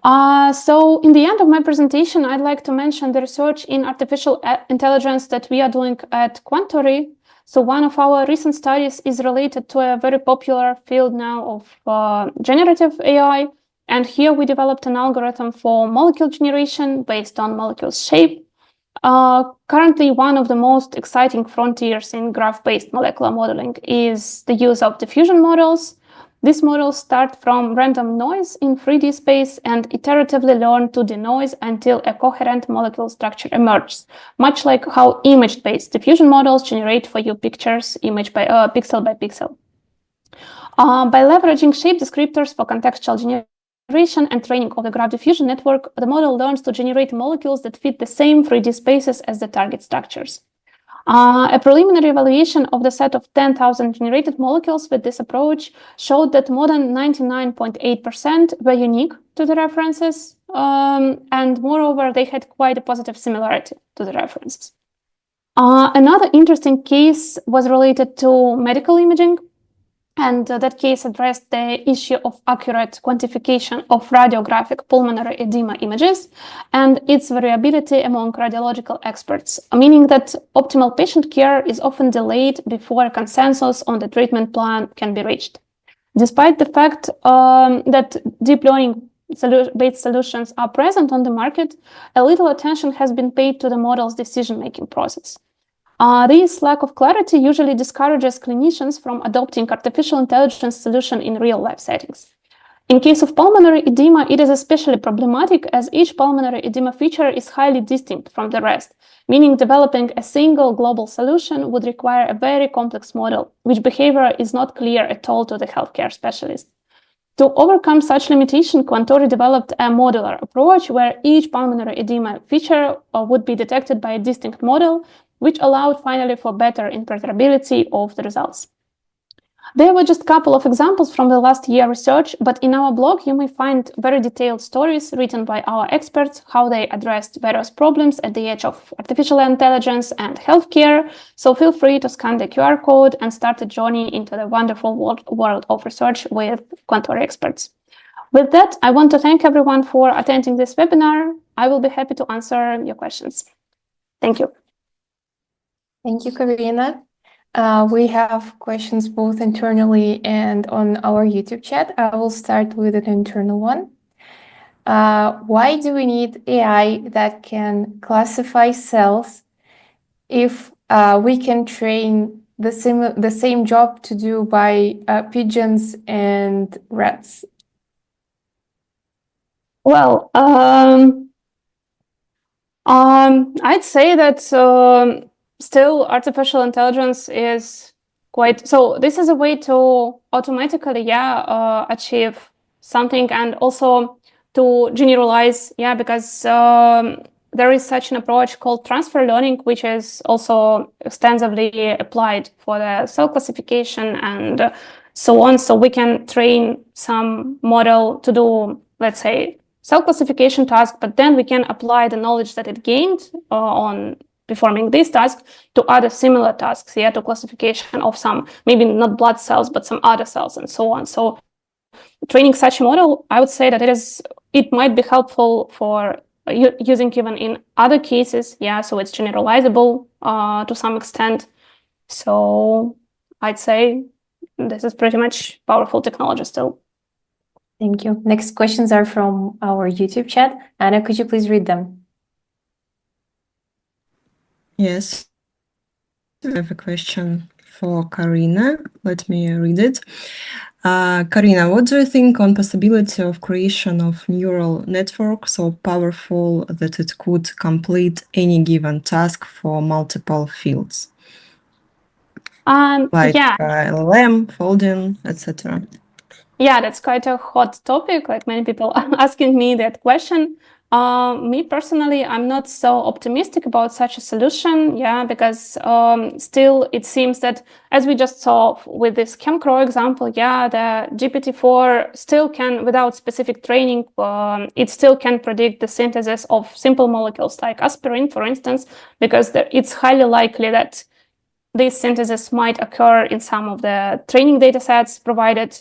Speaker 5: So in the end of my presentation, I'd like to mention the research in artificial intelligence that we are doing at Quantori. So one of our recent studies is related to a very popular field now of generative AI. And here we developed an algorithm for molecule generation based on molecules' shape. Currently, one of the most exciting frontiers in graph-based molecular modeling is the use of diffusion models. These models start from random noise in 3D space and iteratively learn to denoise until a coherent molecule structure emerges, much like how image-based diffusion models generate for you pictures image by pixel by pixel. By leveraging shape descriptors for contextual generation and training of the graph diffusion network, the model learns to generate molecules that fit the same 3D spaces as the target structures. A preliminary evaluation of the set of 10,000 generated molecules with this approach showed that more than 99.8% were unique to the references, and moreover, they had quite a positive similarity to the references. Another interesting case was related to medical imaging. And that case addressed the issue of accurate quantification of radiographic pulmonary edema images and its variability among radiological experts, meaning that optimal patient care is often delayed before a consensus on the treatment plan can be reached. Despite the fact that deep learning-based solutions are present on the market, a little attention has been paid to the model's decision-making process. This lack of clarity usually discourages clinicians from adopting artificial intelligence solution in real-life settings. In case of pulmonary edema, it is especially problematic as each pulmonary edema feature is highly distinct from the rest, meaning developing a single global solution would require a very complex model, which behavior is not clear at all to the healthcare specialist. To overcome such limitation, Quantori developed a modular approach where each pulmonary edema feature would be detected by a distinct model, which allowed finally for better interpretability of the results. There were just a couple of examples from the last year research, but in our blog you may find very detailed stories written by our experts, how they addressed various problems at the edge of artificial intelligence and healthcare. So feel free to scan the QR code and start a journey into the wonderful world of research with Quantori experts. With that, I want to thank everyone for attending this webinar. I will be happy to answer your questions. Thank you.
Speaker 1: Thank you, Karina. We have questions both internally and on our YouTube chat. I will start with an internal one. Why do we need AI that can classify cells if we can train the same job to do by pigeons and rats?
Speaker 5: Well, I'd say that still artificial intelligence is quite, so this is a way to automatically, achieve something and also to generalize, because there is such an approach called transfer learning, which is also extensively applied for the cell classification and so on. So we can train some model to do, let's say, cell classification task, but then we can apply the knowledge that it gained on performing this task to other similar tasks, to classification of some, maybe not blood cells, but some other cells and so on. So training such a model, I would say that it might be helpful for using even in other cases, so it's generalizable to some extent. So I'd say this is pretty much powerful technology still.
Speaker 1: Thank you. Next questions are from our YouTube chat. Anna, could you please read them?
Speaker 3: Yes. I have a question for Karina. Let me read it. Karina, what do you think on possibility of creation of neural network so powerful that it could complete any given task for multiple fields? Like LLM, folding, etc.
Speaker 5: Yeah, that's quite a hot topic. Like many people are asking me that question. Me personally, I'm not so optimistic about such a solution, because still it seems that, as we just saw with this ChemCrow example, the GPT-4 still can, without specific training, it still can predict the synthesis of simple molecules like aspirin, for instance, because it's highly likely that this synthesis might occur in some of the training data sets provided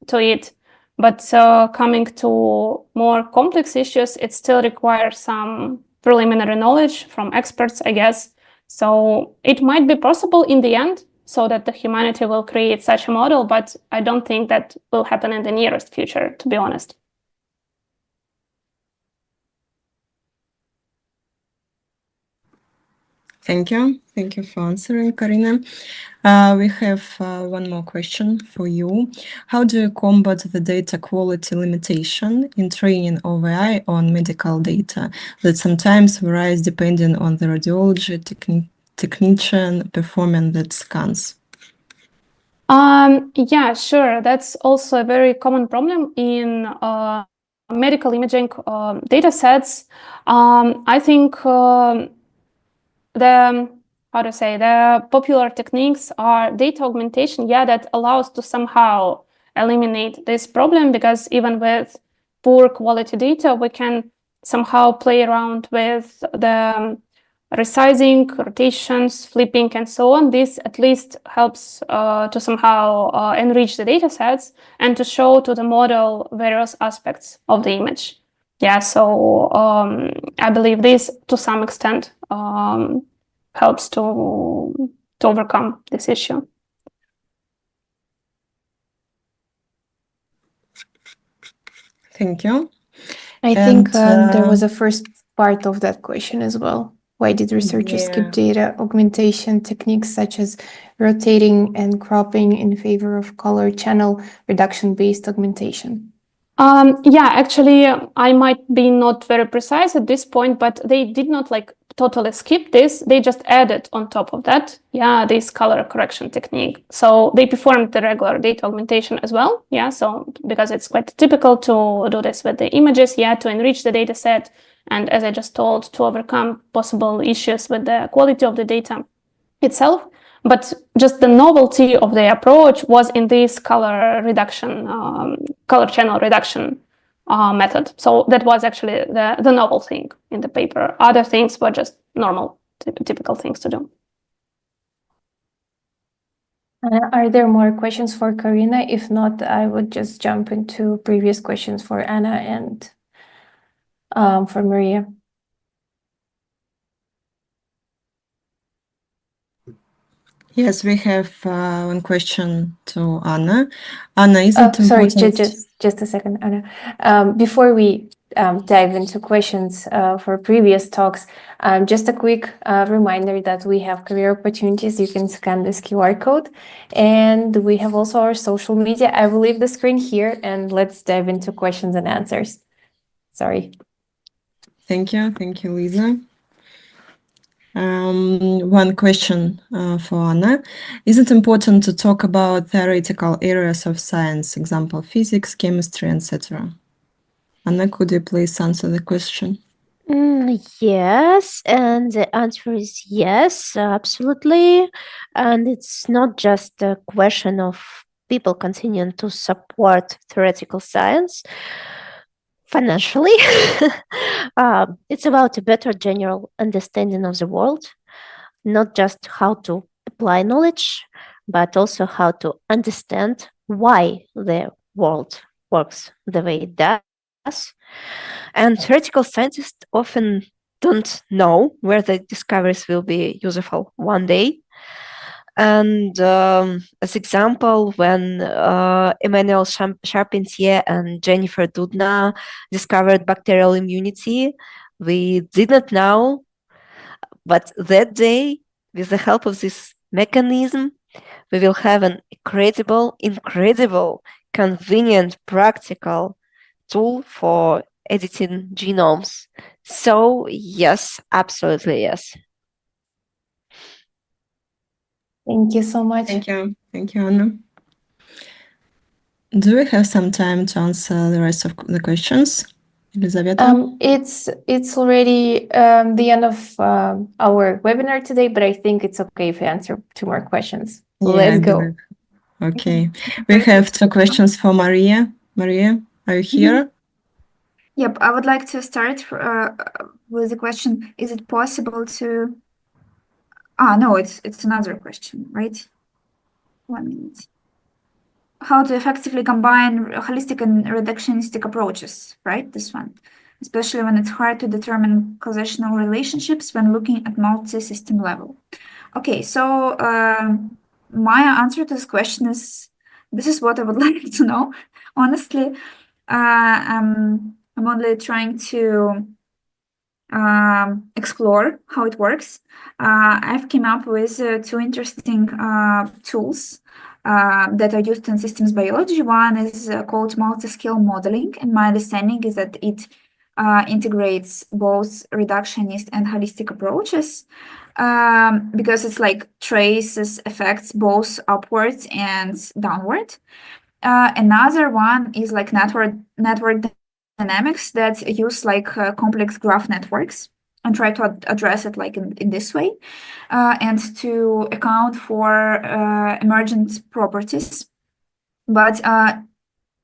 Speaker 5: to it. But coming to more complex issues, it still requires some preliminary knowledge from experts, I guess. So it might be possible in the end, so that the humanity will create such a model, but I don't think that will happen in the nearest future, to be honest.
Speaker 3: Thank you. Thank you for answering, Karina. We have one more question for you. How do you combat the data quality limitation in training of AI on medical data that sometimes varies depending on the radiology technician performing that scans?
Speaker 5: Yeah, sure. That's also a very common problem in medical imaging data sets. I think the popular techniques are data augmentation, that allows to somehow eliminate this problem, because even with poor quality data, we can somehow play around with the resizing, rotations, flipping, and so on. This at least helps to somehow enrich the data sets and to show to the model various aspects of the image. So I believe this to some extent helps to overcome this issue.
Speaker 3: Thank you.
Speaker 1: I think there was a first part of that question as well. Why did researchers skip data augmentation techniques such as rotating and cropping in favor of color channel reduction-based augmentation?
Speaker 5: Actually, I might be not very precise at this point, but they did not totally skip this. They just added on top of that, this color correction technique. So they performed the regular data augmentation as well. So because it's quite typical to do this with the images, to enrich the data set. And as I just told, to overcome possible issues with the quality of the data itself. But just the novelty of the approach was in this color reduction, color channel reduction method. So that was actually the novel thing in the paper. Other things were just normal, typical things to do.
Speaker 1: Are there more questions for Karina? If not, I would just jump into previous questions for Anna and for Maria.
Speaker 3: Yes, we have one question to Anna. Anna, is it
Speaker 1: sorry,
Speaker 3: important?
Speaker 1: just a second, Anna. Before we dive into questions for previous talks, just a quick reminder that we have career opportunities. You can scan this QR code, and we have also our social media. I will leave the screen here, and let's dive into questions and answers. Sorry.
Speaker 3: Thank you, Lisa. One question for Anna. Is it important to talk about theoretical areas of science, example, physics, chemistry, etc.? Anna, could you please answer the question?
Speaker 2: Yes, and the answer is yes, absolutely. And it's not just a question of people continuing to support theoretical science financially. It's about a better general understanding of the world, not just how to apply knowledge, but also how to understand why the world works the way it does. And theoretical scientists often don't know where the discoveries will be useful one day. And as example, when Emmanuel Charpentier and Jennifer Doudna discovered bacterial immunity, we did not know, but that day, with the help of this mechanism, we will have an incredible, convenient, practical tool for editing genomes. So yes, absolutely yes.
Speaker 1: Thank you so much.
Speaker 3: Thank you, Anna. Do we have some time to answer the rest of the questions, Elizaveta?
Speaker 1: It's already the end of our webinar today, but I think it's okay if we answer 2 more questions. Let's go.
Speaker 3: Okay. We have 2 questions for Maria. Maria, are you here?
Speaker 4: Yep, I would like to start with the question, is it possible to... no, it's another question, right? 1 minute. how to effectively combine holistic and reductionistic approaches, right? This one, especially when it's hard to determine causational relationships when looking at multi-system level. Okay, so my answer to this question is, this is what I would like to know. Honestly, I'm only trying to explore how it works. I've came up with two interesting tools that are used in systems biology. One is called multi-scale modeling, and my understanding is that it integrates both reductionist and holistic approaches, because it's like traces effects both upwards and downward. Another one is like network dynamics that use like complex graph networks and try to address it like in this way, and to account for emergent properties. But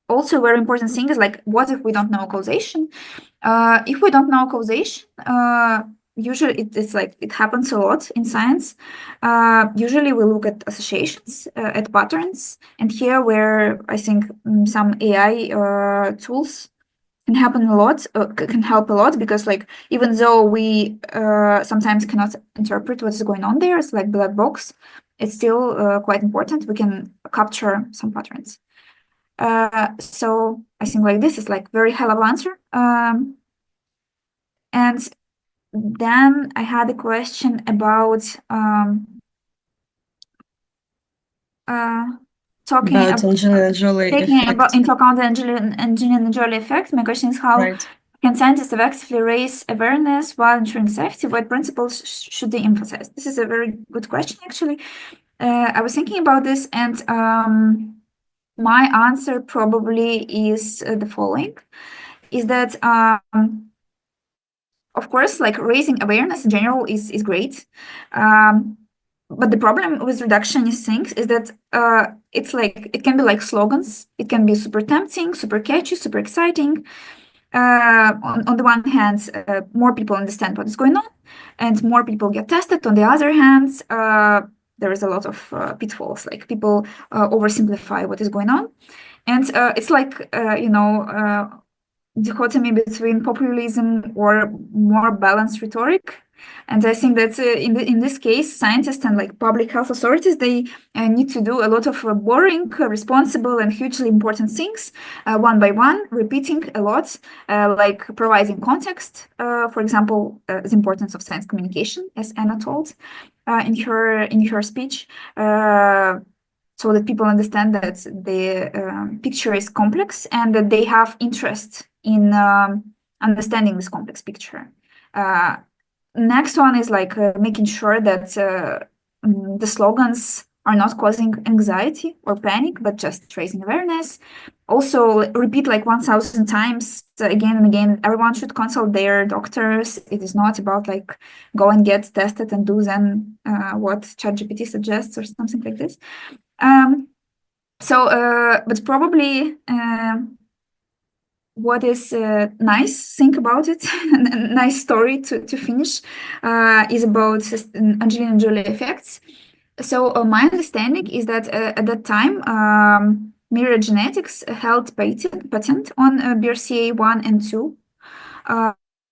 Speaker 4: also a very important thing is like, what if we don't know causation? If we don't know causation, usually it's like it happens a lot in science. Usually we look at associations, at patterns, and here where I think some AI tools can happen a lot, can help a lot, because like even though we sometimes cannot interpret what's going on there, it's like black box, it's still quite important. We can capture some patterns. So I think like this is like very high level answer. And then I had a question about talking
Speaker 3: About Angelina Jolie
Speaker 4: taking
Speaker 3: effect.
Speaker 4: into account the Angelina Jolie effect. My question is, how
Speaker 3: Right.
Speaker 4: can scientists effectively raise awareness while ensuring safety? What principles should they emphasize? This is a very good question, actually. I was thinking about this, and my answer probably is the following: is that of course, like raising awareness in general is great. But the problem with reductionist things is that it's like, it can be like slogans. It can be super tempting, super catchy, super exciting. On the one hand, more people understand what is going on, and more people get tested. On the other hand, there is a lot of pitfalls, like people oversimplify what is going on. And it's like, dichotomy between populism or more balanced rhetoric. And I think that in this case, scientists and like public health authorities, they need to do a lot of boring, responsible, and hugely important things, one by one, repeating a lot, like providing context. For example, the importance of science communication, as Anna told in her speech, so that people understand that the picture is complex and that they have interest in understanding this complex picture. Next one is like making sure that the slogans are not causing anxiety or panic, but just raising awareness. Also, repeat like 1,000 times again and again. Everyone should consult their doctors. It is not about like go and get tested and do then what ChatGPT suggests or something like this. But probably what is nice thing about it, a nice story to finish, is about Angelina Jolie effects. So my understanding is that at that time, Myriad Genetics held patent on BRCA1 and 2.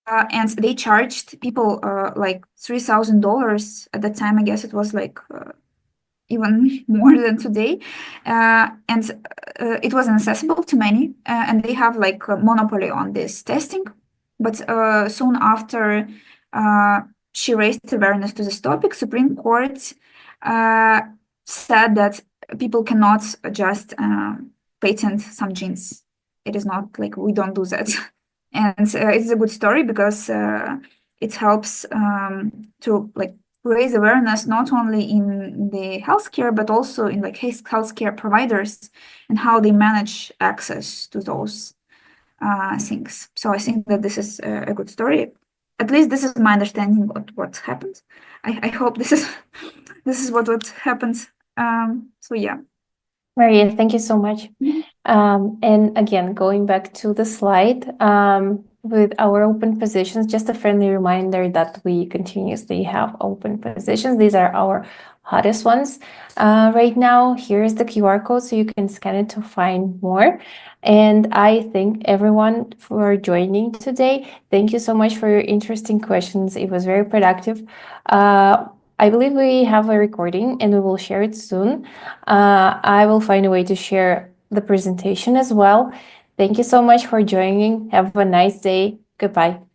Speaker 4: And they charged people like $3,000 at that time. I guess it was like even more than today, and it was inaccessible to many, and they have like a monopoly on this testing. But soon after she raised awareness to this topic, Supreme Court said that people cannot just patent some genes. It is not like we don't do that. And it's a good story because it helps to like raise awareness not only in the healthcare but also in like healthcare providers and how they manage access to those things. So I think that this is a good story. At least this is my understanding of what happened. I hope this is what happened. So yeah.
Speaker 1: Maria, thank you so much. And again, going back to the slide, with our open positions. Just a friendly reminder that we continuously have open positions. These are our hottest ones right now. Here's the QR code so you can scan it to find more. And I thank everyone for joining today. Thank you so much for your interesting questions. It was very productive. I believe we have a recording and we will share it soon. I will find a way to share the presentation as well. Thank you so much for joining. Have a nice day. Goodbye.